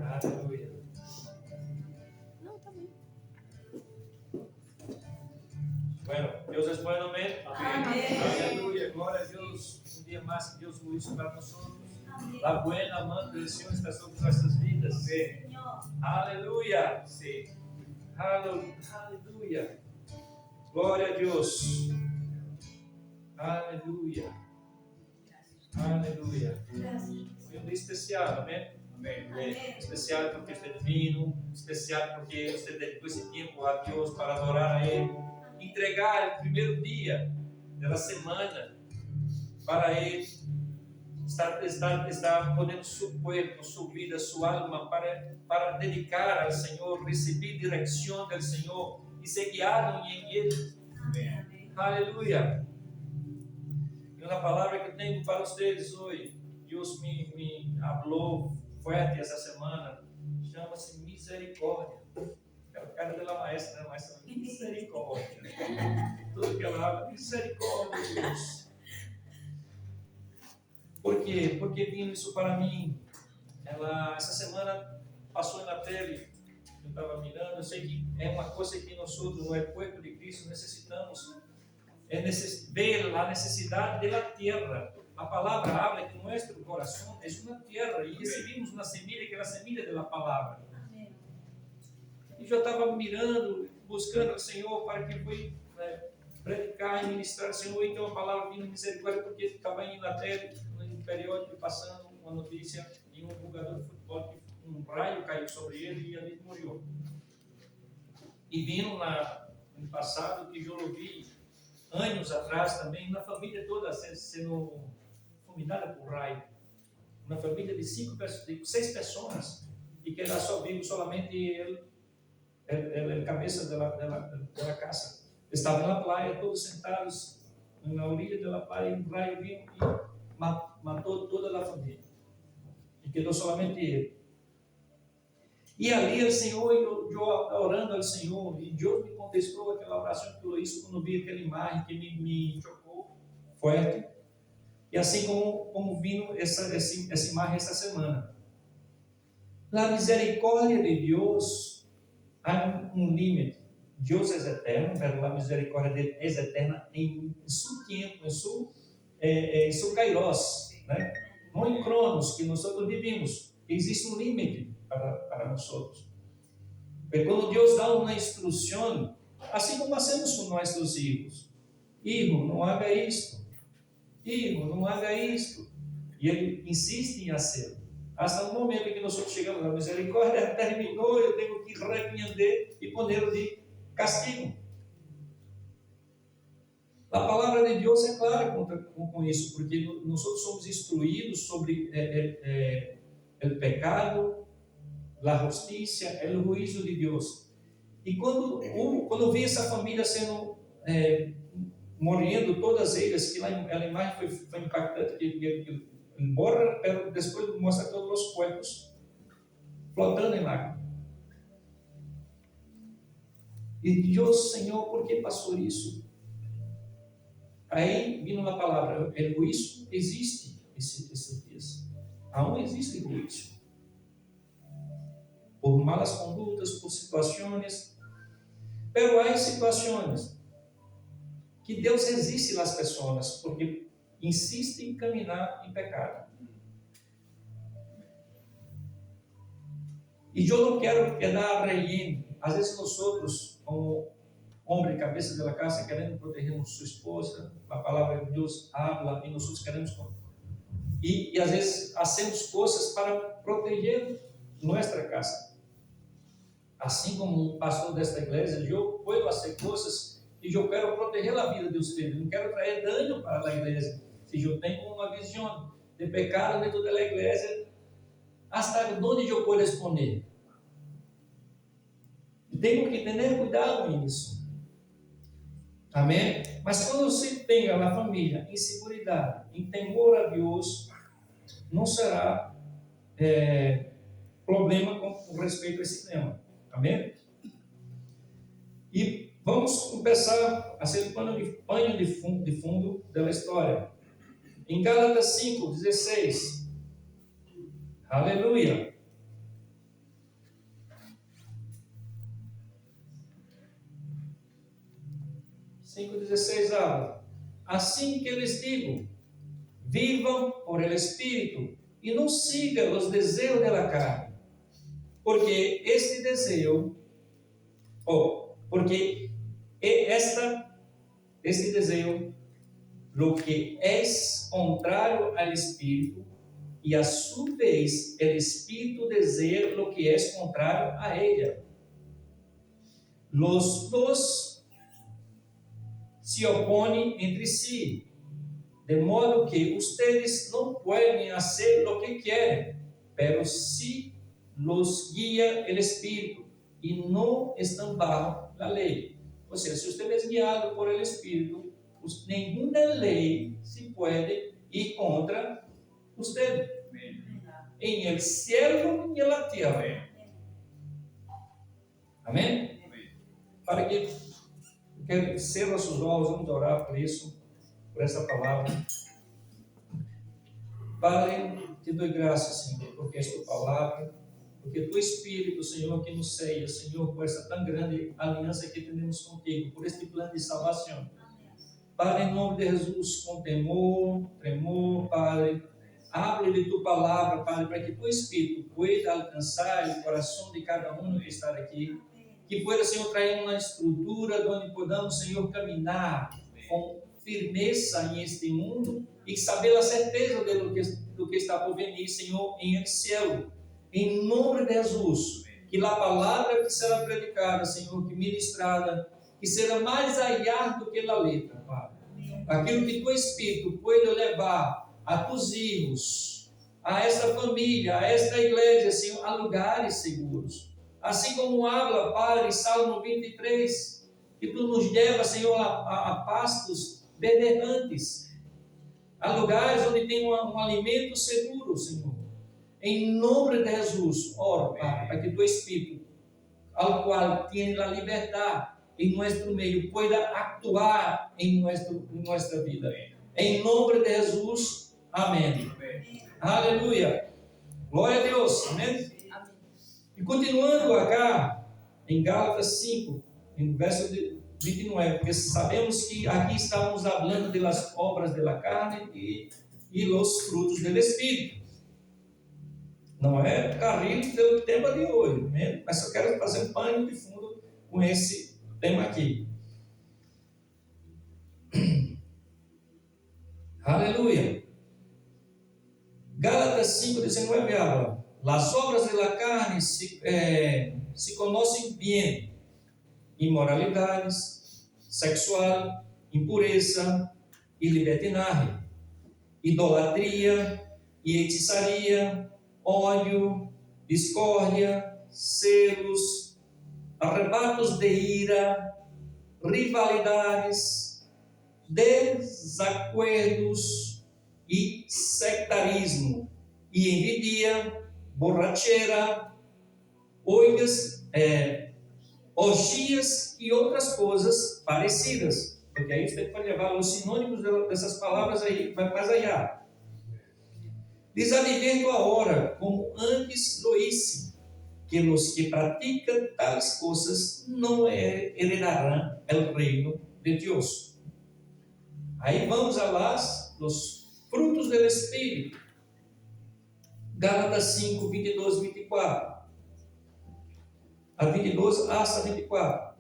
Aleluia. Não, tá bem. Bueno, Deus es bueno, amén. Amén. Aleluya, gloria a Dios. Un día más que Dios lo hizo para nosotros. La buena mano del Señor está sobre nuestras vidas. Amén. Aleluya. Sí. Aleluya. Glória a Deus. Aleluia. Aleluia. Foi um dia especial, amém? Amém. Especial porque você é divino, especial porque você dedicou esse tempo a Deus para adorar a Ele, entregar o primeiro dia da semana para Ele, estar podendo seu corpo, sua vida, sua alma para dedicar ao Senhor, receber direção do Senhor e ser guiado em Ele. Amém. Aleluia. E uma palavra que eu tenho para vocês hoje, Deus me falou forte essa semana, chama-se misericórdia. É o cara da maestra, né? Maestra, misericórdia. Tudo que ela fala, misericórdia, Deus. Por quê? Porque vindo isso para mim. Essa semana passou na tele, eu estava mirando, eu sei que é uma coisa que nós, no corpo de Cristo, necessitamos. Ver a necessidade da terra. A palavra habla que nosso coração é uma terra e recebemos uma semilha que é a semilha da palavra. Amém. E eu estava mirando, buscando o Senhor para que fui predicar e ministrar o Senhor. Então a palavra vindo misericórdia, porque estava indo na tela, no periódico, passando uma notícia de um jogador de futebol que um raio caiu sobre ele e ele morreu. E vindo no passado que eu ouvi anos atrás também, uma família toda sendo fulminada por raio. Uma família de 6 pessoas, e que ela só viu somente ele, cabeça da casa. Estavam na praia, todos sentados na orilla da praia, e um raio viu e matou toda a família. E quedou somente ele. E ali o Senhor, eu orando ao Senhor, e Deus me contestou aquela oração que eu hice quando vi aquela imagem que me chocou forte. E assim como vindo essa imagem esta semana. Na misericórdia de Deus, há um limite. Deus é eterno, mas a misericórdia dele é eterna em seu tempo, em seu kairos, né? Não em cronos que nós vivimos. Existe um limite para nós outros. E quando Deus dá uma instrução, assim como fazemos com nossos filhos, hijo, não haga isto, hijo, não haga isto, e ele insiste em fazer. Hasta o momento em que nós chegamos, a misericórdia terminou, eu tenho que repreender e poner de castigo. A palavra de Deus é clara com isso, porque nós somos instruídos sobre o pecado, a justiça, o juízo de Deus. E quando vi essa família sendo morrendo, todas elas, que lá a imagem foi impactante, que embora depois mostra todos os corpos flotando em lágrimas. E Deus, Senhor, por que passou isso? Aí, vindo na palavra, o juízo existe esses dias. Aún existe juízo. Por malas condutas, por situações. Pero há situações que Deus resiste às pessoas, porque insiste em caminhar em pecado. E eu não quero quedar relleno. Às vezes nós outros, como homem cabeça da casa, querendo proteger nossa esposa, a palavra de Deus habla e nós outros queremos. E às vezes fazemos coisas para proteger nossa casa. Assim como um pastor desta igreja, eu posso fazer coisas e eu quero proteger a vida de vocês, não quero trazer dano para a igreja. Se eu tenho uma visão de pecado dentro da igreja, hasta onde eu posso responder? Tenho que ter cuidado nisso. Amém? Mas quando você tem a família em segurança, em temor a Deus, não será problema com respeito a esse tema. Amém? E Vamos começar a ser pano de fundo da história. Em Gálatas 5:16. Aleluia. 5:16 habla. Assim que lhes digo, vivam por el Espírito e não sigam os desejos da carne, porque este desejo, porque este desejo, lo que é contrário ao Espírito, e a sua vez, o Espírito deseja lo que é contrário a ella. Los dos se opõem entre si, de modo que ustedes não podem fazer lo que querem, pero si los guia el Espírito e não estão bajo la lei. Ou seja, se você é guiado por el Espírito, nenhuma lei se pode ir contra você, em el cielo e na terra. Amém? Para que cerra seus olhos, vamos orar por isso, por essa palavra. Padre, te dou graças, Senhor, porque esta palavra, porque tu Espírito, Senhor, que nos ceia, Senhor, por essa tão grande aliança que temos contigo, por este plano de salvação. Padre, em nome de Jesus, com temor, tremor, Padre, abre de tua palavra, Padre, para que tu Espírito pueda alcançar o coração de cada um que está aqui, que pueda, Senhor, trazer uma estrutura onde podamos, Senhor, caminhar com firmeza neste mundo e saber a certeza do que está por vir, Senhor, em céu. Em nome de Jesus, que a palavra que será predicada, Senhor, que ministrada, que será mais allá do que a letra, Pai. Aquilo que tu Espírito pode levar a tus filhos, a esta família, a esta igreja, Senhor, a lugares seguros. Assim como habla, Pai, Salmo 23, que tu nos leva, Senhor, a pastos verdejantes, a lugares onde tem um alimento seguro, Senhor. Em nome de Jesus, oro, Pai, para que tu Espírito, ao qual tem a liberdade em nosso meio, pueda actuar em nossa vida. Em nome de Jesus, amém. Aleluia. Glória a Deus, amém. E continuando acá, em Gálatas 5, em verso 29, porque sabemos que aqui estamos falando das obras da carne e os frutos do Espírito. Não é carrinho do tema de hoje, né? Mas eu quero fazer um pano de fundo com esse tema aqui. Aleluia. Gálatas 5:19 habla. Las obras de la carne se conhecem bem: imoralidades, sexual, impureza e libertinagem, idolatria e hechiçaria, ódio, discórdia, celos, arrebatos de ira, rivalidades, desacordos e sectarismo, e envidia, borrachera, orgias e outras coisas parecidas. Porque aí você pode levar os sinônimos dessas palavras aí, vai mais allá. Les advierto agora, como antes lo hice, que os que praticam tais coisas não heredarão o reino de Deus. Aí vamos a los frutos do Espírito. Gálatas 5, 22, 24. A 22 hasta 24.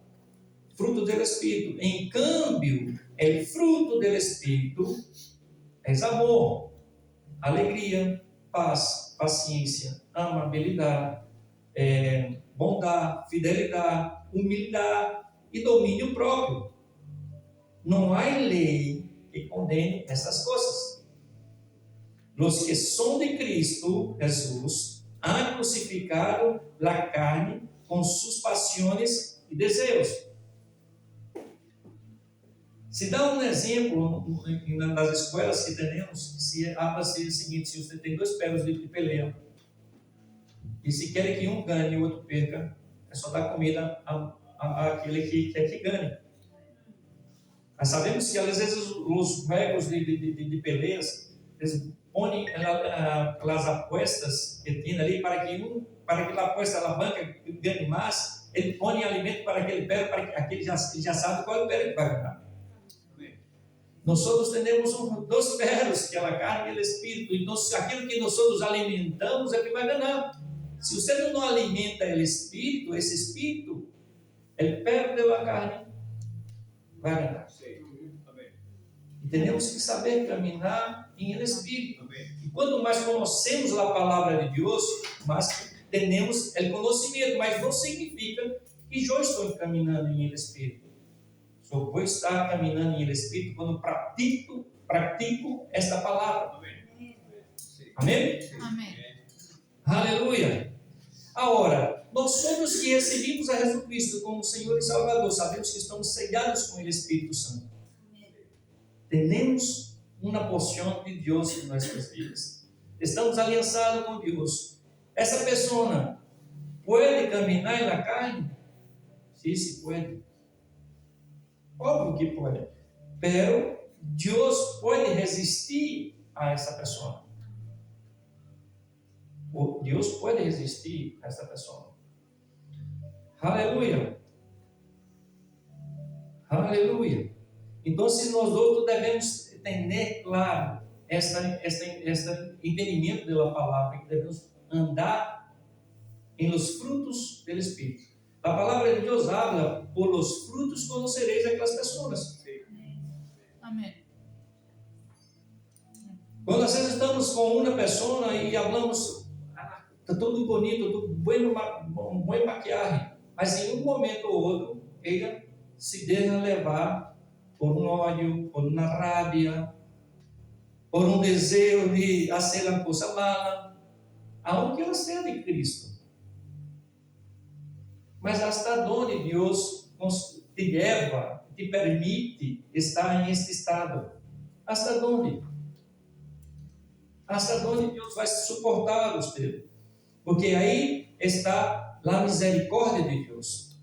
Fruto do Espírito. Em cambio, o fruto do Espírito é amor, alegria, paz, paciência, amabilidade, bondade, fidelidade, humildade e domínio próprio. Não há lei que condene essas coisas. Os que são de Cristo Jesus han crucificado a carne com suas paixões e desejos. Se dá um exemplo nas escolas que temos, se habla-se o seguinte: se você tem 2 perros de peleia e se quer que um ganhe e o outro perca, é só dar comida àquele que quer que ganhe. Nós sabemos que às vezes os juegos de peleas, eles põem as apostas que tem ali para que a apuesta, a banca ganhe mais, ele põe alimento para aquele perro, para que aquele já sabe qual é o perro que vai ganhar. Nós todos temos dois perros, que é a carne e o espírito. Então, aquilo que nós todos alimentamos é que vai ganhar. Se você não alimenta o espírito, esse espírito, o perro da carne vai ganhar. E temos que saber caminhar em espírito. E quanto mais conhecemos a palavra de Deus, mais temos o conhecimento. Mas não significa que eu estou caminhando em espírito. Só vou estar caminhando em espírito quando pratico esta palavra. Amém? Amém. Aleluia. Agora, nós somos que recebemos a Jesus Cristo como Senhor e Salvador. Sabemos que estamos sellados com o Espírito Santo. Temos uma porção de Deus em nossas vidas. Estamos aliançados com Deus. Essa pessoa pode caminhar na carne? Sim, se pode. Óbvio que pode. Pero Deus pode resistir a essa pessoa. Deus pode resistir a essa pessoa. Aleluia. Aleluia. Então, se nós outros devemos ter claro este entendimento da palavra, que devemos andar em los frutos do Espírito. A palavra de Deus habla, por los frutos conocereis aquelas pessoas. Amém. Quando às vezes estamos com uma pessoa e falamos, está tudo bonito, tudo bem maquiagem, mas em um momento ou outro, ela se deixa levar por um ódio, por uma rábia, por um desejo de fazer uma coisa mala, aunque ela seja de Cristo. Mas hasta onde Deus te leva, te permite estar em este estado? Hasta onde? Hasta onde Deus vai suportar você? Porque aí está a misericórdia de Deus.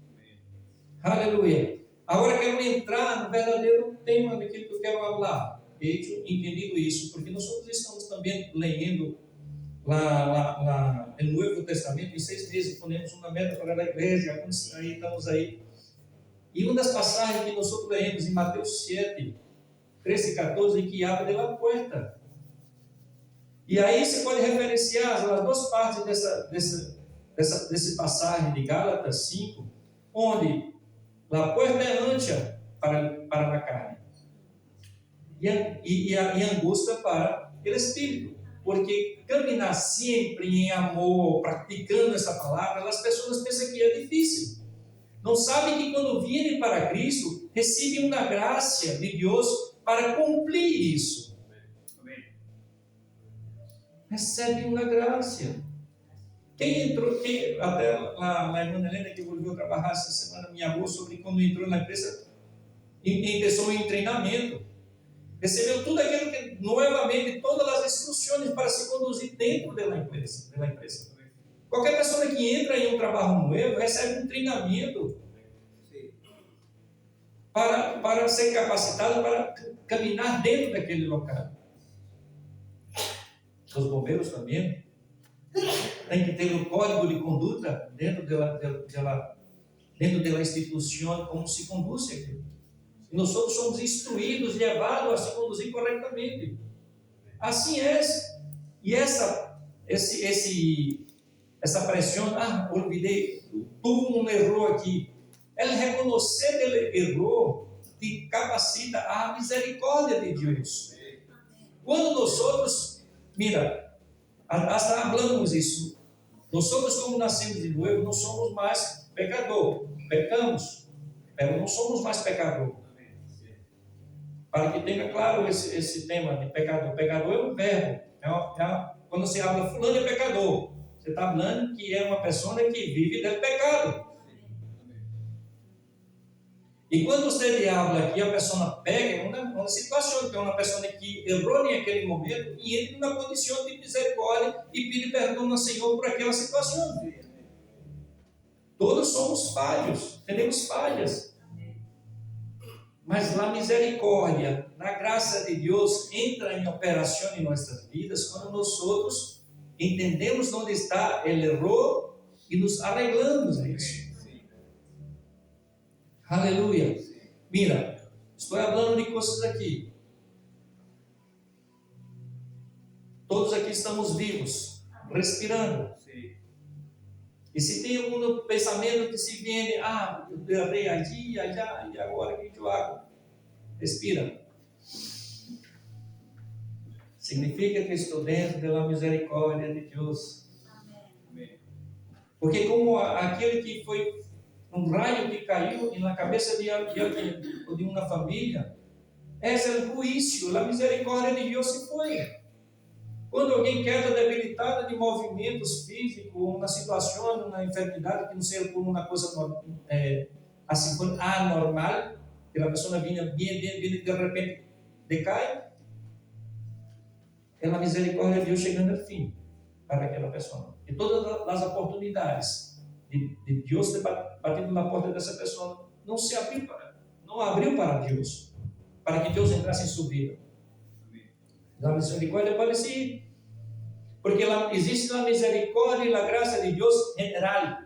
Aleluia. Agora quero entrar no verdadeiro tema daquilo que eu quero falar. Tenho entendido isso, porque nós estamos também lendo no Novo Testamento, em 6 meses, ponemos uma meta para a igreja, aí estamos aí. E uma das passagens que nós lemos em Mateus 7, 13 e 14, que abre a porta. E aí você pode referenciar as duas partes dessa passagem de Gálatas 5, onde a porta é ancha para a carne e a angústia para o espírito. Porque caminhar sempre em amor, praticando essa palavra, as pessoas pensam que é difícil. Não sabem que quando virem para Cristo, recebem uma graça de Deus para cumprir isso. Recebem uma graça. Quem entrou, até a irmã Helena que voltou a trabalhar essa semana, me falou sobre quando entrou na empresa, pessoa em treinamento. Recebeu tudo aquilo que, novamente, todas as instruções para se conduzir dentro da empresa. Qualquer pessoa que entra em um trabalho novo recebe um treinamento para ser capacitado para caminhar dentro daquele local. Os bombeiros também têm que ter um código de conduta dentro da instituição, como se conduz aquilo. E nós todos somos instruídos, levados a se conduzir corretamente. Assim é. E essa pressão, olvidei, tuve um erro aqui. Ele reconhecer o erro te capacita a misericórdia de Deus. Quando nós outros, mira, hasta hablamos isso. Nós somos como nascemos de novo, não somos mais pecador. Pecamos, mas não somos mais pecador. Para que tenha claro esse tema de pecador. Pecador é um verbo. Quando você fala fulano é pecador, você está falando que é uma pessoa que vive do pecado. E quando você fala que a pessoa pega, uma situação que é uma pessoa que errou naquele momento e entra numa condição de misericórdia e pede perdão ao Senhor por aquela situação. Todos somos falhos, temos falhas. Mas a misericórdia, a graça de Deus entra em operação em nossas vidas quando nós outros entendemos onde está o erro e nos arreglamos nisso. Aleluia. Mira, estou falando de coisas aqui. Todos aqui estamos vivos, respirando. E se tem algum pensamento que se vem, eu errei aqui, allá, e agora o que eu hago? Respira. Significa que estou dentro da misericórdia de Deus. Porque como aquele que foi um raio que caiu na cabeça de alguém ou de uma família, esse é o juízo, a misericórdia de Deus se foi. Quando alguém queda debilitada de movimentos físicos, uma situação, uma enfermidade que não seja por uma coisa assim, anormal, que a pessoa vinha bem, de repente decai, é a misericórdia de Deus chegando ao fim para aquela pessoa. E todas as oportunidades de Deus ter batido na porta dessa pessoa não abriu para Deus, para que Deus entrasse em sua vida. A misericórdia pode ser, porque existe a misericórdia e a graça de Deus general,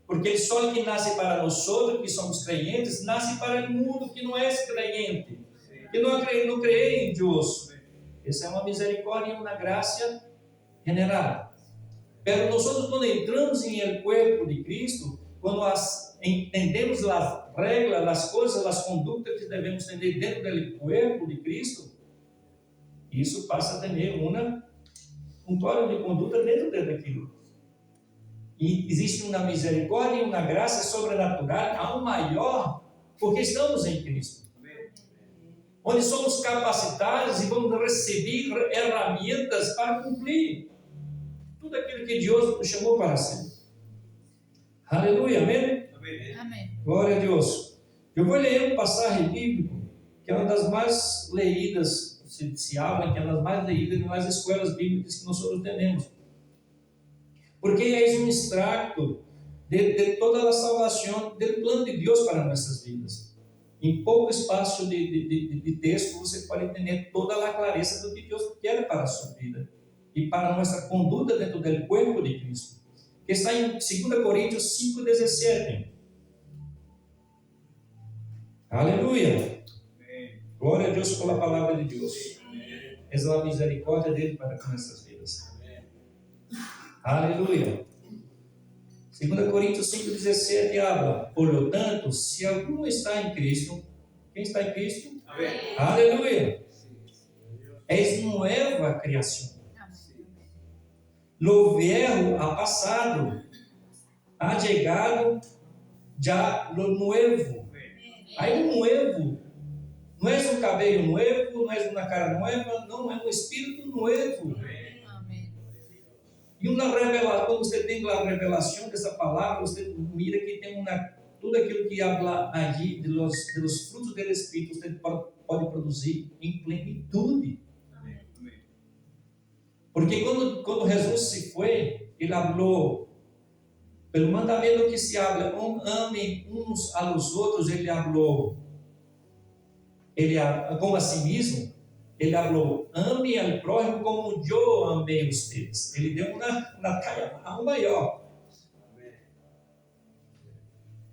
porque o sol que nasce para nós que somos crentes, nasce para o mundo que não é crente, que não crê em Deus. Essa é uma misericórdia e uma graça general. Mas nós quando entramos em el corpo de Cristo, quando entendemos as regras, as coisas, as condutas que devemos ter dentro do corpo de Cristo, isso passa a ter um código de conduta dentro daquilo. E existe uma misericórdia e uma graça sobrenatural ao maior, porque estamos em Cristo. Onde somos capacitados e vamos receber ferramentas para cumprir tudo aquilo que Deus nos chamou para ser. Aleluia, amém? Amém. Glória a Deus. Eu vou ler um passagem bíblico que é uma das mais leídas, se habla que é uma das mais leídas nas escolas bíblicas que nós todos temos. Porque é um extrato de toda a salvação, do plano de Deus para nossas vidas. Em pouco espaço de texto, você pode entender toda a clareza do que Deus quer para a sua vida e para a nossa conduta dentro do corpo de Cristo. Que está em 2 Coríntios 5,17. Aleluia! Glória a Deus pela palavra de Deus. Essa é a misericórdia dele para com nossas vidas. Aleluia! 2 Coríntios 5,17 habla: portanto, se algum está em Cristo, quem está em Cristo? Amém. Aleluia! És nova criação. Lo viejo ha passado, ha chegado já lo nuevo. Aí o nuevo não é um cabelo novo, não é uma cara nova, não, é um espírito novo. E uma revelação, quando você tem a revelação dessa palavra, você mira que tem tudo aquilo que habla allí dos frutos do Espírito, você pode produzir em plenitude. Porque quando Jesus se foi, ele falou, pelo mandamento que se habla, amem uns aos outros, ele falou, como a si mesmo, ele falou, ame ao próximo como eu amei vocês. Ele deu uma taia maior.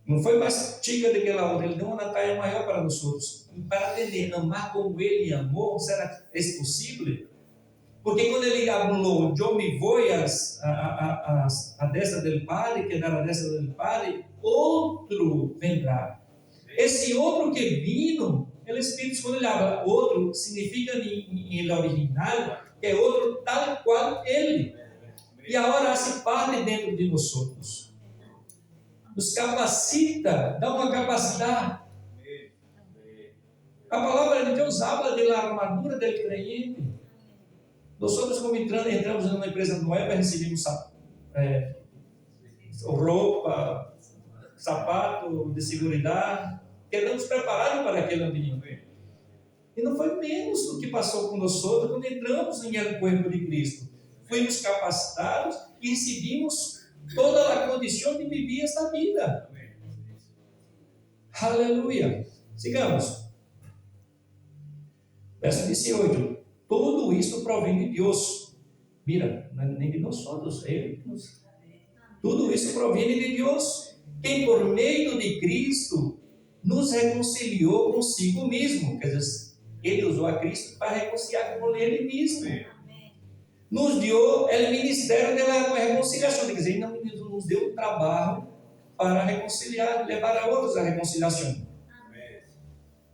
Não foi mais chica do que a outra, ele deu uma taia maior para nós outros. E para aprender a amar como ele amou, será que é possível? Porque quando ele falou, eu me vou a destra do Padre, quedar a destra do Padre, outro vendrá. Esse outro que vino, o Espírito, quando ele fala outro, significa em original que é outro tal qual ele. E agora se parte dentro de nós outros. Nos capacita, dá uma capacidade. A palavra de Deus habla da armadura do crente. Nós outros, como entramos numa empresa nova, recebemos roupa, sapato de segurança. Quedamos preparados para aquele ambiente. E não foi menos do que passou com nós outros quando entramos em el corpo de Cristo. Fomos capacitados e recebimos toda a condição de viver esta vida. Aleluia. Sigamos. Verso 18. Tudo isso provém de Deus. Mira, não é nem de nós outros, é Ele que nos... Tudo isso provém de Deus, quem por meio de Cristo nos reconciliou consigo mesmo. Quer dizer, Ele usou a Cristo para reconciliar com Ele mesmo. Nos deu o ministério da reconciliação. Quer dizer, não nos deu o trabalho para reconciliar, levar a outros à reconciliação.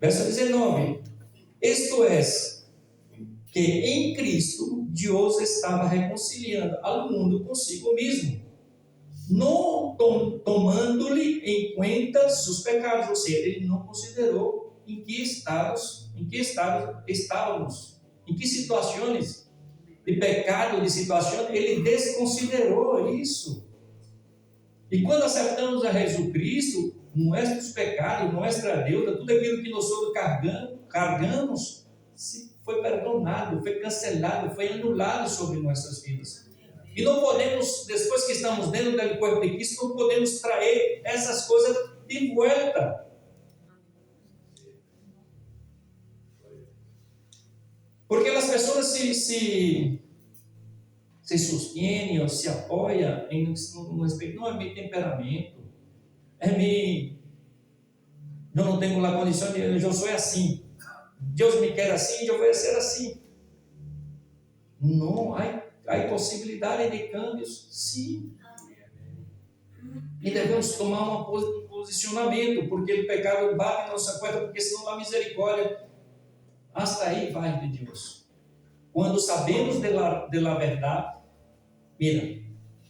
Verso 19. Isto é, que em Cristo Deus estava reconciliando ao mundo consigo mesmo, não tomando-lhe em conta seus pecados, ou seja, ele não considerou em que estado estávamos, em que situações de pecado, de situação, ele desconsiderou isso. E quando acertamos a Jesus Cristo, nossos pecados, nossa deuda, tudo aquilo que nós todos cargamos, foi perdonado, foi cancelado, foi anulado sobre nossas vidas. E não podemos, depois que estamos dentro do corpo de Cristo, não podemos trazer essas coisas de volta. Porque as pessoas se sostenem ou se apoiam no respeito, não é meu temperamento, eu não tenho a condição de, eu sou assim, Deus me quer assim, eu vou ser assim. Não, há possibilidade de câmbios, sim. E devemos tomar um posicionamento, porque o pecado bate na nossa porta, porque senão a misericórdia, hasta aí vai de Deus. Quando sabemos da verdade, mira,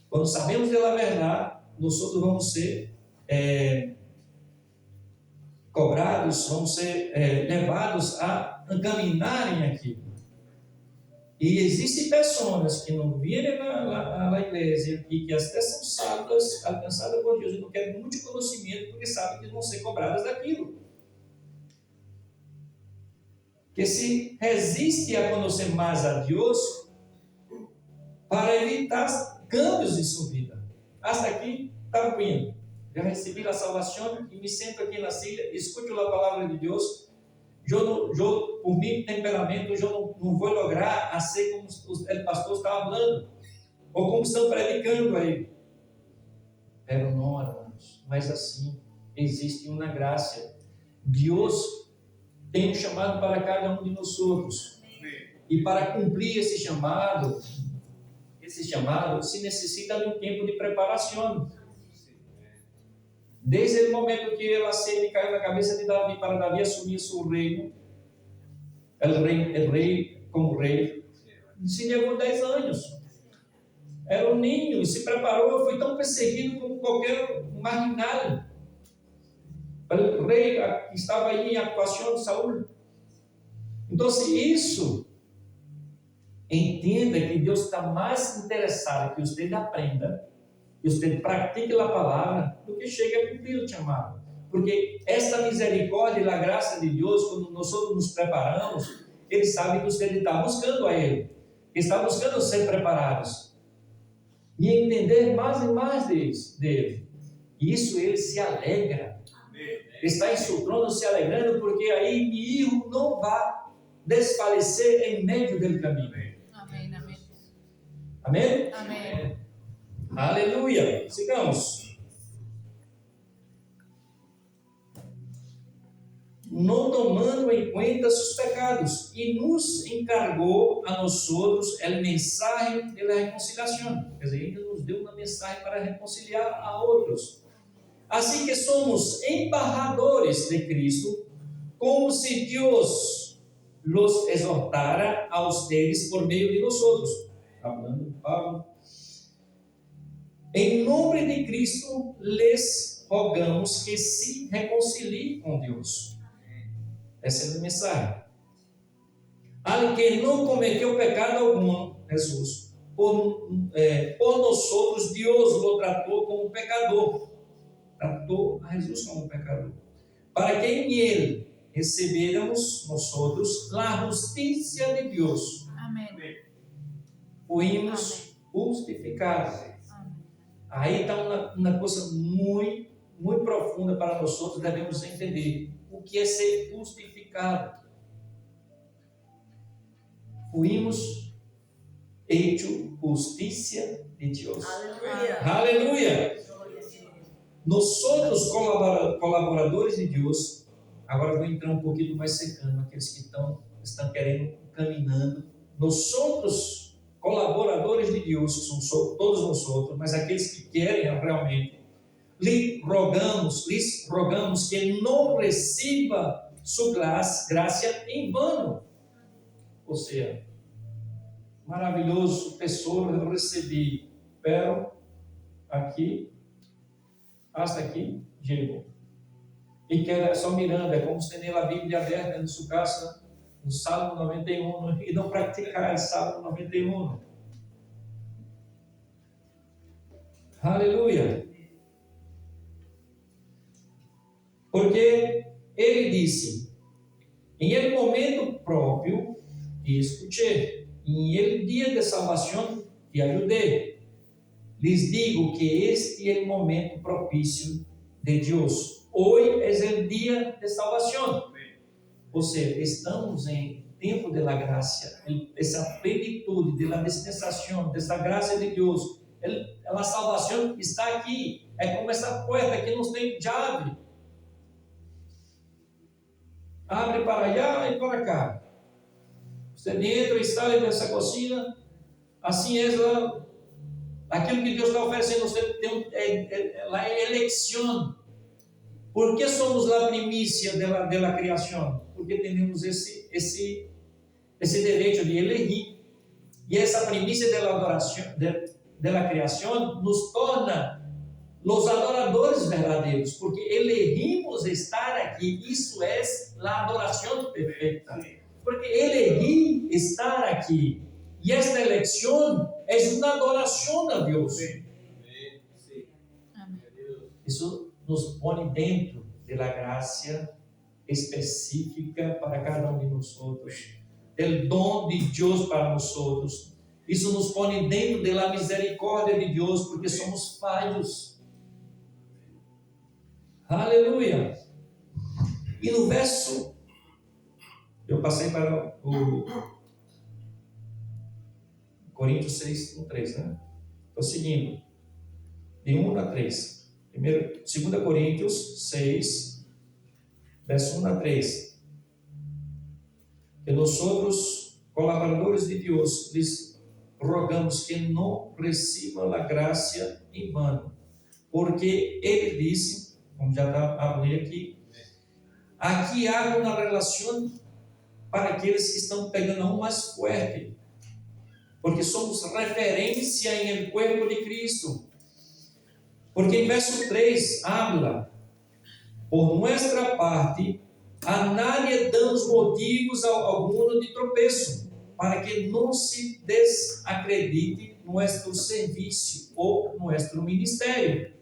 quando sabemos da verdade, nós todos vamos ser cobrados, vamos ser levados a caminharem aqui. E existem pessoas que não vêm à igreja e que até são salvas, alcançadas por Deus, e não querem muito conhecimento, porque sabem que vão ser cobradas daquilo. Que se resiste a conhecer mais a Deus para evitar câmbios em sua vida. Hasta aqui, está bem. Já recebi a salvação e me sento aqui na silha, escuto a palavra de Deus. Eu por meu temperamento, eu não vou lograr a ser como o pastor está falando, ou como estão predicando aí. Pero não, irmãos, mas assim, existe uma graça. Deus tem um chamado para cada um de nós outros. E para cumprir esse chamado, se necessita de um tempo de preparação. Desde o momento que ela caiu na cabeça de Davi, para Davi assumir seu reino, o rei como rei, se levou 10 anos. Era um ninho e se preparou, foi tão perseguido como qualquer marginal. O rei que estava aí em atuação de Saul. Então, se isso, entenda que Deus está mais interessado que você aprenda, que você pratique a palavra, do que chegue a cumprir o chamado. Porque esta misericórdia e a graça de Deus, quando nós nos preparamos, Ele sabe que você está buscando a Ele. Está buscando ser preparados. E entender mais e mais dele. E isso Ele se alegra. Está em seu trono se alegrando, porque aí inimigo não vai desfalecer em meio do caminho. Amém, amém. Amém? Amém. Aleluia. Sigamos. Não tomando em conta seus pecados, e nos encargou a nós outros a mensagem da reconciliação. Quer dizer, Ele nos deu uma mensagem para reconciliar a outros. Assim que somos embaixadores de Cristo, como se Deus los exortara a ustedes por meio de nós outros. Hablando Pablo. Em nome de Cristo, lhes rogamos que se reconciliem com Deus. Essa é a mensagem. Al que não cometeu pecado algum, Jesus, por nós outros, Deus o tratou como pecador. Tratou a Jesus como pecador. Para que em Ele recebêramos nós outros a justiça de Deus. Amém. Fuimos justificados. Aí está uma coisa muito, muito profunda para nós outros, devemos entender o que é ser justificado. fuimos hecho justicia de Dios. Aleluia. Aleluia. Glória a Deus. Nós outros colaboradores de Deus, agora eu vou entrar um pouquinho mais secando, aqueles que estão querendo, caminhando. Nós outros colaboradores de Deus, que somos todos nós outros, mas aqueles que querem realmente, lhes rogamos que não receba sua graça em vano. Ou seja, maravilhoso tesouro eu recebi, pero aqui, hasta aqui, chegou. E queda só mirando, é como se ter a Bíblia aberta em sua casa, no Salmo 91, e não praticar o Salmo 91. Aleluia. Porque ele disse, em el momento próprio, te escuché, em el dia de salvação, te ajudei. Lhes digo que este é o momento propício de Deus. Hoje é o dia de salvação. Ou seja, estamos em tempo de la graça, essa plenitude da dispensação, dessa graça de Deus. A salvação está aqui. É como essa porta que nos tem chave. Abre para allá e para cá. Você entra e sai dessa cozinha. Assim é aquilo que Deus está oferecendo. Você tem a eleição. Por que somos a primícia da criação? Porque temos esse direito de elegir. E essa primícia da adoração, da criação, nos torna os adoradores verdadeiros, porque elegimos estar aqui. Isso é a adoração perfeita. Porque elegi estar aqui. E esta eleição é uma adoração a Deus. Amém. Isso nos põe dentro da graça específica para cada um de nós outros, do dom de Deus para nós outros. Isso nos põe dentro da misericórdia de Deus, porque somos falhos. Aleluia. E no verso, eu passei para o Coríntios 6, 1, 3, né? Estou seguindo. De 1 a 3. Primeiro, 2 Coríntios 6, verso 1 a 3. Que nós outros, colaboradores de Deus, lhes rogamos que não recebam a graça em vano. Porque ele disse, como já está a ler aqui há uma relação para aqueles que estão pegando a um mais forte. Porque somos referência em el cuerpo de Cristo. Porque em verso 3 habla, por nossa parte, a nadie damos motivos alguno de tropeço, para que não se desacredite nosso serviço ou nosso ministério.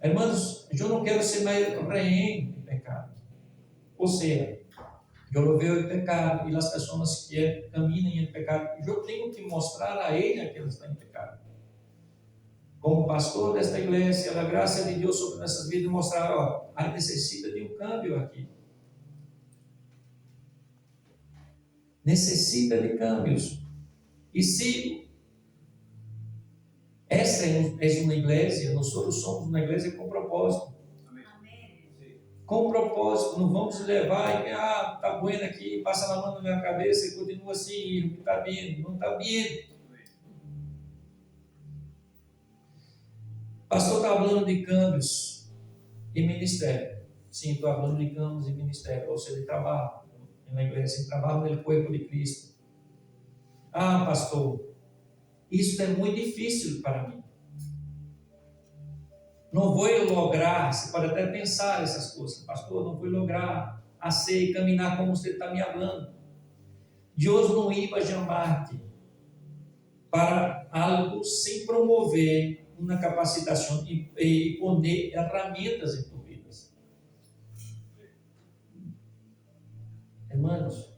Hermanos, eu não quero ser mais rehén de pecado. Ou seja, eu vejo o pecado e as pessoas que caminham em pecado, eu tenho que mostrar a ele que elas estão em pecado. Como pastor desta igreja, a graça de Deus sobre nossas vidas, mostrar, a necessita de um câmbio aqui. Necessita de câmbios. E se essa é uma igreja, nós todos somos uma igreja com propósito. Amém. Com propósito, não vamos levar e está bueno aqui, passa a mão na minha cabeça e continua assim, não está bem, não está bem. Pastor está falando de câmbios e ministério. Sim, estou falando de câmbios e ministério, ou seja, de trabalho na igreja, de trabalho no corpo de Cristo. Ah, pastor, isso é muito difícil para mim. Não vou lograr, você pode até pensar essas coisas, pastor, não vou lograr a ser e caminhar como você está me falando. Deus não ia chamar-te para algo sem promover uma capacitação e poner ferramentas em tua vida. Irmãos,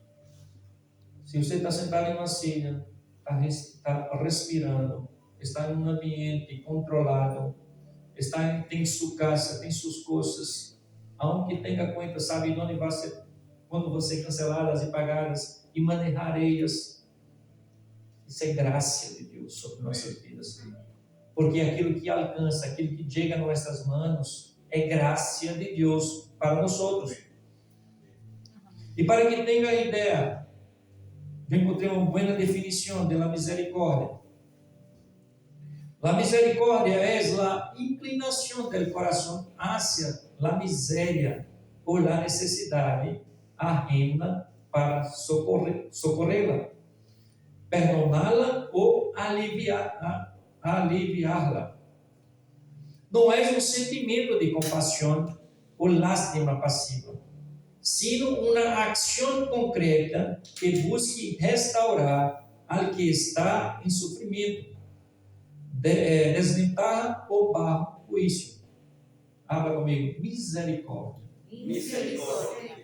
se você está sentado em uma cena, está respirando, está em um ambiente controlado, tem sua casa, tem suas coisas, aonde tenha conta, sabe onde vai ser, quando você canceladas e pagadas, e manejareias. Isso é graça de Deus sobre nossas vidas. Porque aquilo que alcança, aquilo que chega a nossas mãos, é graça de Deus para nós outros. E para que tenha a ideia, eu encontrei uma boa definição de la misericórdia. La misericordia es la inclinación del corazón hacia la miseria o la necesidad ajena para socorrerla, perdonarla o aliviarla. Não é um sentimento de compaixão ou lástima passiva, sino uma ação concreta que busque restaurar al que está em sofrimento, desventar ou bajo juízo. Habla comigo, misericórdia. Misericórdia.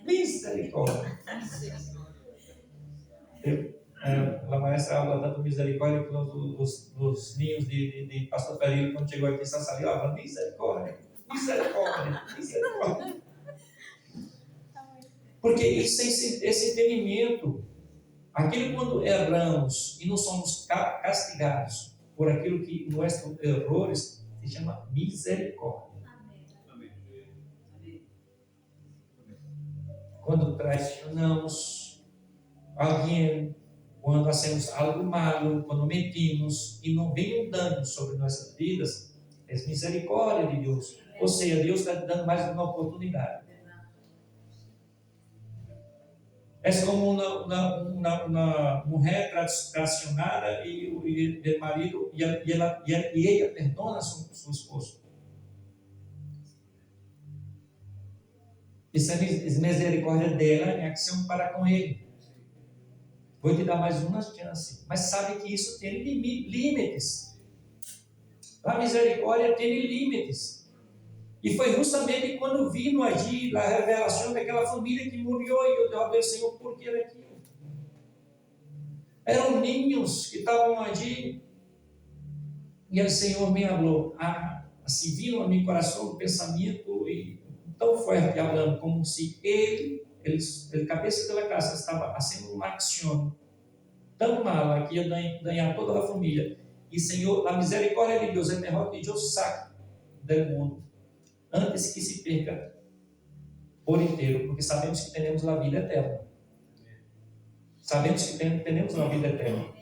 Misericórdia. A maestra habla tanto misericórdia que os ninhos de pastor Perillo, quando chegou aqui, só sabia, habla misericórdia, misericórdia, misericórdia. Porque esse entendimento, aquilo quando erramos e não somos castigados por aquilo que nossos erros se chama misericórdia. Amém. Quando traicionamos alguém, quando fazemos algo malo, quando mentimos e não vem um dano sobre nossas vidas, é misericórdia de Deus. Ou seja, Deus está dando mais uma oportunidade. É como uma mulher traicionada e o marido e ela perdona seu esposo. Isso é misericórdia dela em ação para com ele. Vou te dar mais uma chance, mas sabe que isso tem limites. A misericórdia tem limites. E foi justamente quando vino agir a revelação daquela família que morreu e eu disse, Senhor, por que aquilo? Eram ninhos que estavam ali e o Senhor me falou, assim vino a meu coração um pensamento tão forte, falando como se ele cabeça da casa, estava fazendo uma ação tão mala que ia ganhar toda a família. E Senhor, a misericórdia de Deus é melhor que Deus saque do mundo, antes que se perca por inteiro, porque sabemos que temos a vida eterna. Sabemos que temos a vida eterna.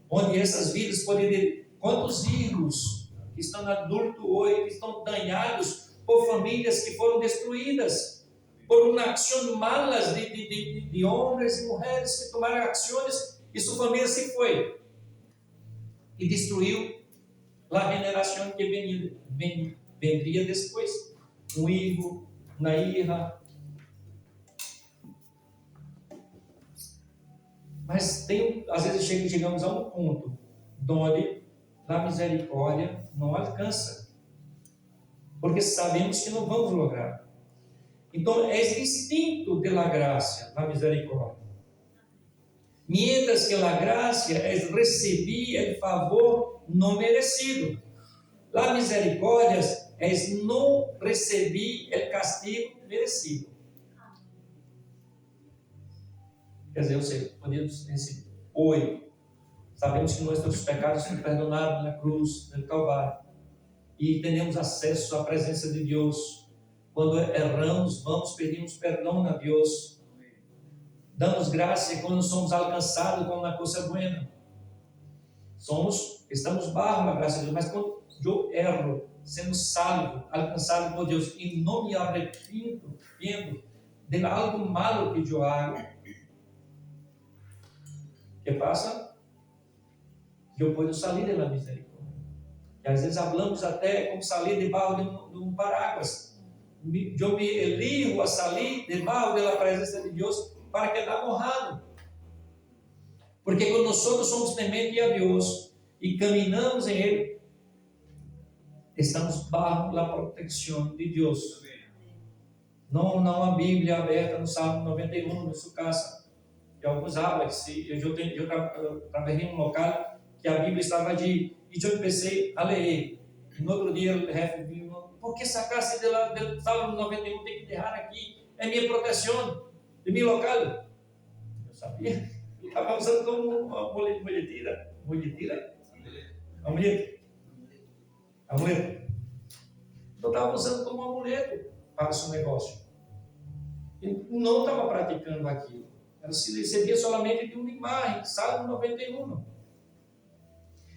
Onde essas vidas podem ter quantos filhos que estão adultos hoje, que estão danhados por famílias que foram destruídas, por uma ação malas de homens e mulheres que tomaram ações e sua família se foi e destruiu a geração que vendria depois, um hijo, uma hija. Mas às vezes chegamos a um ponto onde a misericórdia não alcança, porque sabemos que não vamos lograr. Então é distinto da graça, a misericórdia. Mientras que a graça é receber o favor não merecido. A misericórdia é não receber o castigo merecido. Quer dizer, ou seja, podemos receber. Hoje, sabemos que nossos pecados são perdonados na cruz, no Calvário. E temos acesso à presença de Deus. Quando erramos, pedimos perdão a Deus. Damos graça quando somos alcançados com uma coisa boa. Estamos barro na graça de Deus, mas quando eu erro, sendo salvo, alcançado por Deus, e não me arrependo de algo malo que eu hago, o que passa? Eu posso sair da misericórdia. E às vezes falamos até como sair debaixo de um paraguas. Eu me elijo a sair debaixo da presença de Deus para quedar honrado. Porque quando nós somos tementes a Deus e caminhamos em Ele, estamos bajo a proteção de Deus. Não a Bíblia aberta no Salmo 91, na sua casa. E alguns falam que eu trabalhei em um local que a Bíblia estava de... E eu comecei a ler. E no outro dia, o chefe viu, por que sacasse do Salmo 91 tem que deixar aqui? É minha proteção, de meu local. Sabia? Estava usando como uma mulhetira. Mulhetira? Amuleto. Amuleto. Então estava usando como um amuleto para o seu negócio. Ele não estava praticando aquilo. Ela se recebia somente de uma imagem, Salmo 91.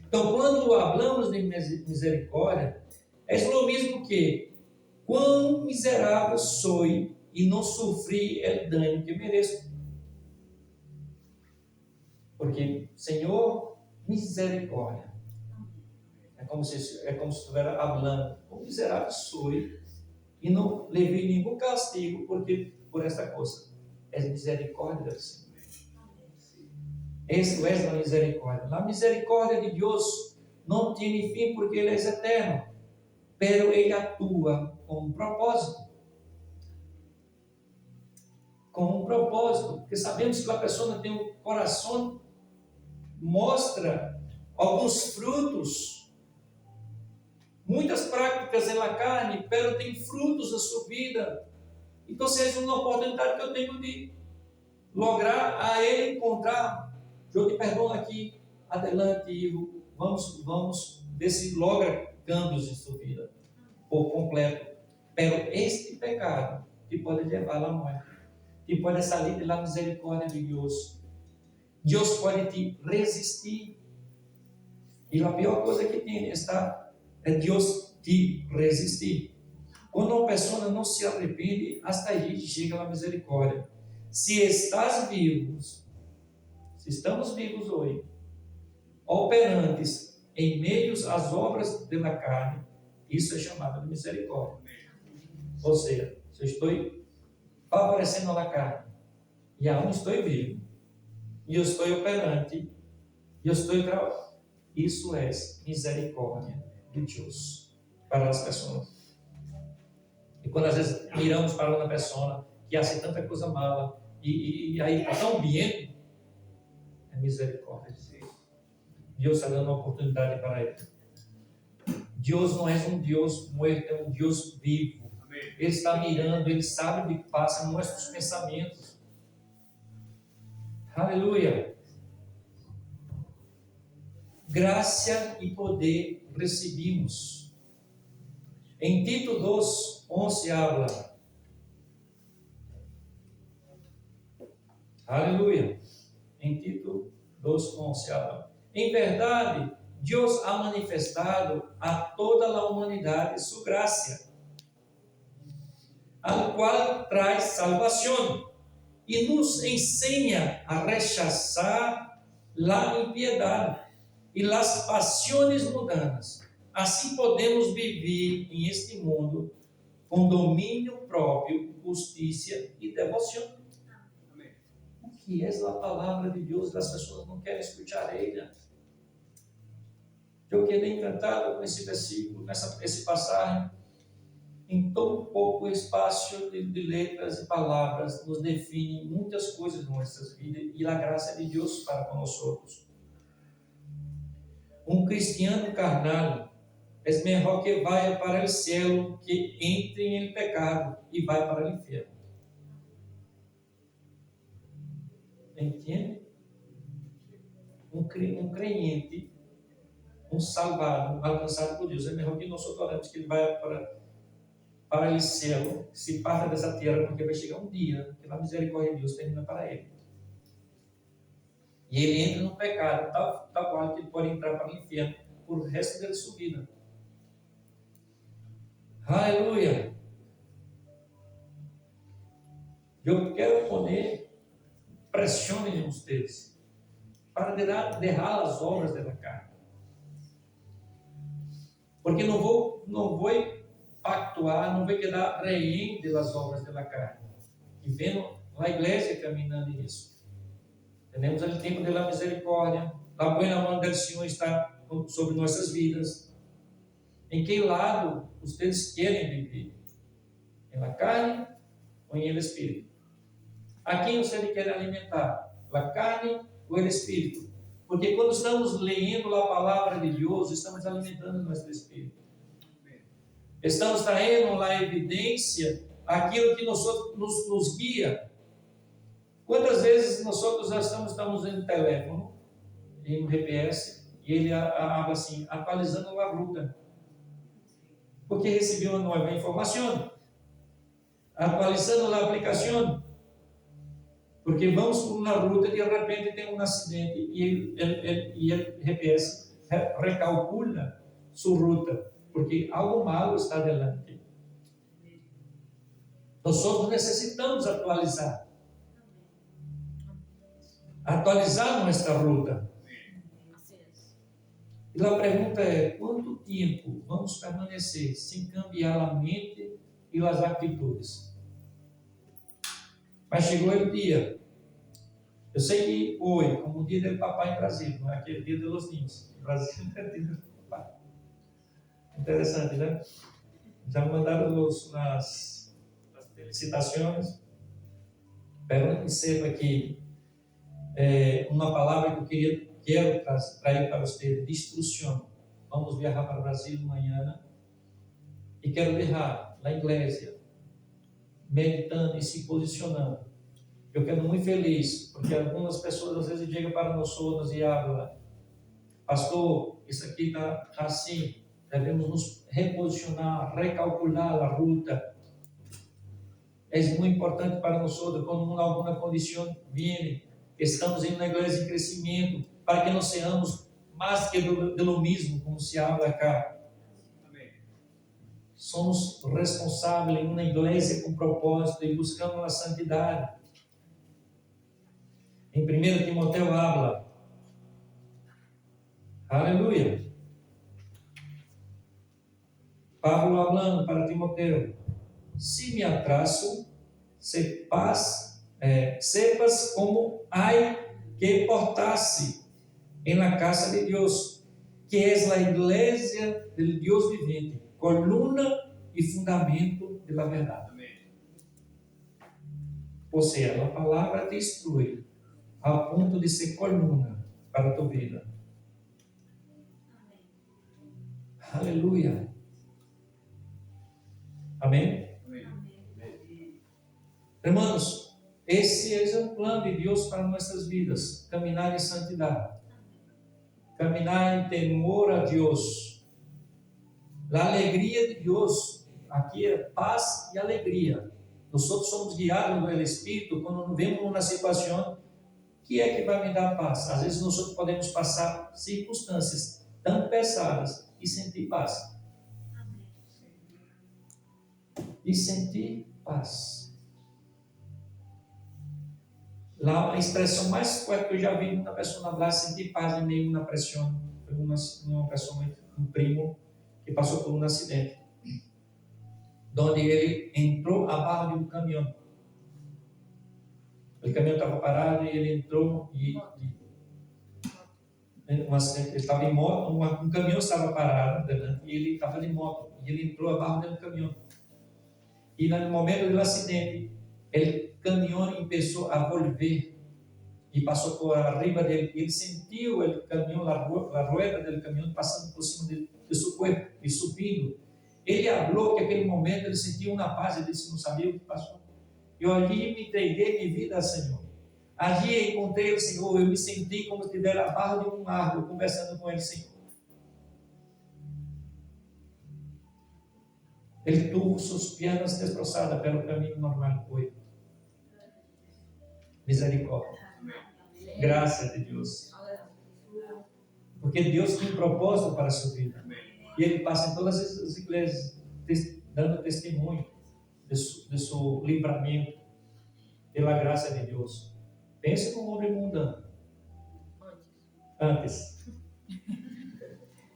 Então, quando hablamos de misericórdia, é o mesmo que quão miserável sou e não sofri o dano que mereço. Porque, Senhor, misericórdia. É como se estivesse falando, quão miserável sou e não levei nenhum castigo por esta coisa. É misericórdia do Senhor. Isso é a misericórdia. A misericórdia de Deus não tem fim porque Ele é eterno, pero Ele atua com um propósito. Com um propósito, porque sabemos que a pessoa tem um coração, mostra alguns frutos, muitas práticas na carne, pero tem frutos na sua vida. Então, é uma oportunidade que eu tenho de lograr a Ele encontrar. Eu te perdono aqui, adelante, Ivo. Vamos ver se logra cambios em sua vida, por completo. Pero este pecado te pode levar à morte, te pode sair da misericórdia de Deus. Deus pode te resistir. E a pior coisa que tem é Deus te resistir. Quando uma pessoa não se arrepende, hasta aí chega a misericórdia. Se estás vivos, se estamos vivos hoje, operantes em meio às obras da carne, isso é chamado de misericórdia. Ou seja, se eu estou favorecendo a carne e aún estou vivo, e eu estou operante, e eu estou trabalhando, isso é misericórdia de Deus para as pessoas. E quando às vezes miramos para uma pessoa que hace tanta coisa mala, e aí está tão bem, é misericórdia de Deus. Deus está dando uma oportunidade para ele. Deus não é um Deus morto, é um Deus vivo. Ele está mirando, Ele sabe o que passa nos nossos pensamentos. Aleluia. Graça e poder recebimos. Em Tito 2:11 habla. Aleluia. Em Tito 2:11 habla. Em verdade, Deus ha manifestado a toda a humanidade sua graça, al qual traz salvação e nos ensina a rechazar a impiedade e as paixões mundanas. Assim podemos viver em este mundo com domínio próprio, justiça e devoção. O que é a palavra de Deus? As pessoas não querem escutar ela. Eu quedei encantado com esse versículo, esse passagem. Em tão pouco espaço de letras e palavras, nos define muitas coisas em nossas vidas e a graça de Deus para conosco. Um cristiano carnal é melhor que vá para o céu que entre em pecado e vai para o inferno. Entende? Um crente, um salvado, alcançado por Deus, é melhor que nós oramos que ele vai para o céu, se parta dessa terra, porque vai chegar um dia que a misericórdia de Deus termina para ele. E ele entra no pecado, tal qual que ele pode entrar para o inferno por o resto da sua vida. Aleluia! Eu quero poner pressão em vocês para derrar as obras da carne. Porque não vou pactuar, não vou quedar rehém das obras da carne. E vendo a igreja caminhando nisso. Temos o tempo da misericórdia, a boa mão do Senhor está sobre nossas vidas. Em que lado vocês querem viver? Na carne ou em espírito? A quem você quer alimentar? A carne ou o espírito? Porque quando estamos lendo a palavra de Deus, estamos alimentando nosso espírito. Estamos trazendo a evidência, aquilo que nos guia. Quantas vezes nós já estamos no telefone, em um GPS, e ele habla assim, atualizando a ruta, porque recebeu uma nova informação, atualizando a aplicação, porque vamos por uma ruta e de repente tem um acidente e o GPS recalcula sua ruta, porque algo malo está adelante. Nós necessitamos atualizar nossa ruta. E a pergunta é: quanto tempo vamos permanecer sem cambiar a mente e as atitudes? Mas chegou o dia. Eu sei que hoje, como o dia do papai em Brasília, não é aquele dia dos ninhos. Brasil é dia do papai. Interessante, né? Já mandaram as felicitações. Perceba aqui uma palavra que eu quero trazer para vocês, de instrução. Vamos viajar para o Brasil amanhã e quero deixar na igreja meditando e se posicionando. Eu quero muito feliz, porque algumas pessoas às vezes chegam para nós outros e falam: pastor, isso aqui está assim, devemos nos reposicionar, recalcular a ruta. É muito importante para nós outros, quando alguma condição vem, estamos em uma igreja em crescimento, para que não sejamos mais que do mesmo, como se habla cá. Amém. Somos responsáveis em uma igreja com propósito e buscando a santidade. Em 1 Timoteo habla, aleluia, Pablo hablando para Timoteo: se me atraso, sepas como hay que portar-se en la casa de Dios, que es la iglesia del Dios viviente, columna y fundamento de la verdad. Ou seja, a palavra te instrui a ponto de ser coluna para a tua vida. Aleluia. Amém? Irmãos, esse é o plano de Deus para nossas vidas: caminhar em santidade, caminhar em temor a Deus. A alegria de Deus, aqui é paz e alegria. Nós somos guiados pelo Espírito quando nos vemos numa situação que é que vai me dar paz. Às vezes nós podemos passar circunstâncias tão pesadas e sentir paz. E sentir paz. Lá, a expressão mais forte que eu já vi uma pessoa falar, sentir paz em meio a uma pressão, foi uma pessoa, um primo, que passou por um acidente, onde ele entrou abaixo de um caminhão. O caminhão estava parado e ele entrou um acidente, ele estava em moto, um caminhão estava parado e ele estava de moto, e ele entrou abaixo do caminhão. E no momento do acidente, o caminhão começou a volver e passou por arriba dele. Ele sentiu o caminhão, a rueda do caminhão passando por cima de seu corpo e subindo. Ele falou que naquele momento ele sentiu uma paz, ele disse: não sabia o que passou. Eu ali me entreguei minha vida ao Senhor. Ali encontrei o Senhor, eu me senti como se estivesse abaixo de um árvore, conversando com ele, Senhor. Ele tuvo suas pernas destroçadas pelo caminho normal que foi. Misericórdia. Graça de Deus. Porque Deus tem um propósito para a sua vida. E Ele passa em todas as igrejas, dando testemunho de seu livramento, pela graça de Deus. Pense num homem mundano. Antes.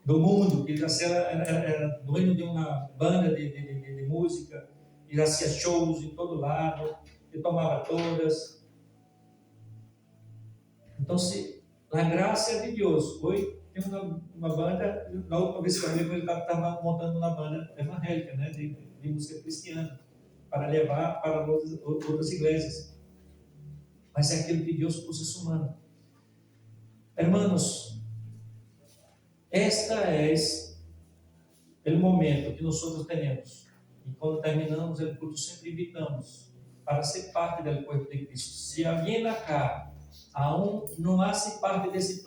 Do mundo, que já era dono de uma banda de música, e já fazia shows em todo lado, e tomava todas. Então, se a graça de Deus, hoje tem uma banda, na última vez que eu vi, ele estava montando uma banda evangélica, né, de música cristiana, para levar para outras igrejas. Mas é aquilo que Deus pôs em sua mão. Hermanos, esta é o momento que nós outros temos. E quando terminamos o culto, sempre invitamos para ser parte do corpo de Cristo. Se alguém acá aún não hace parte desse plano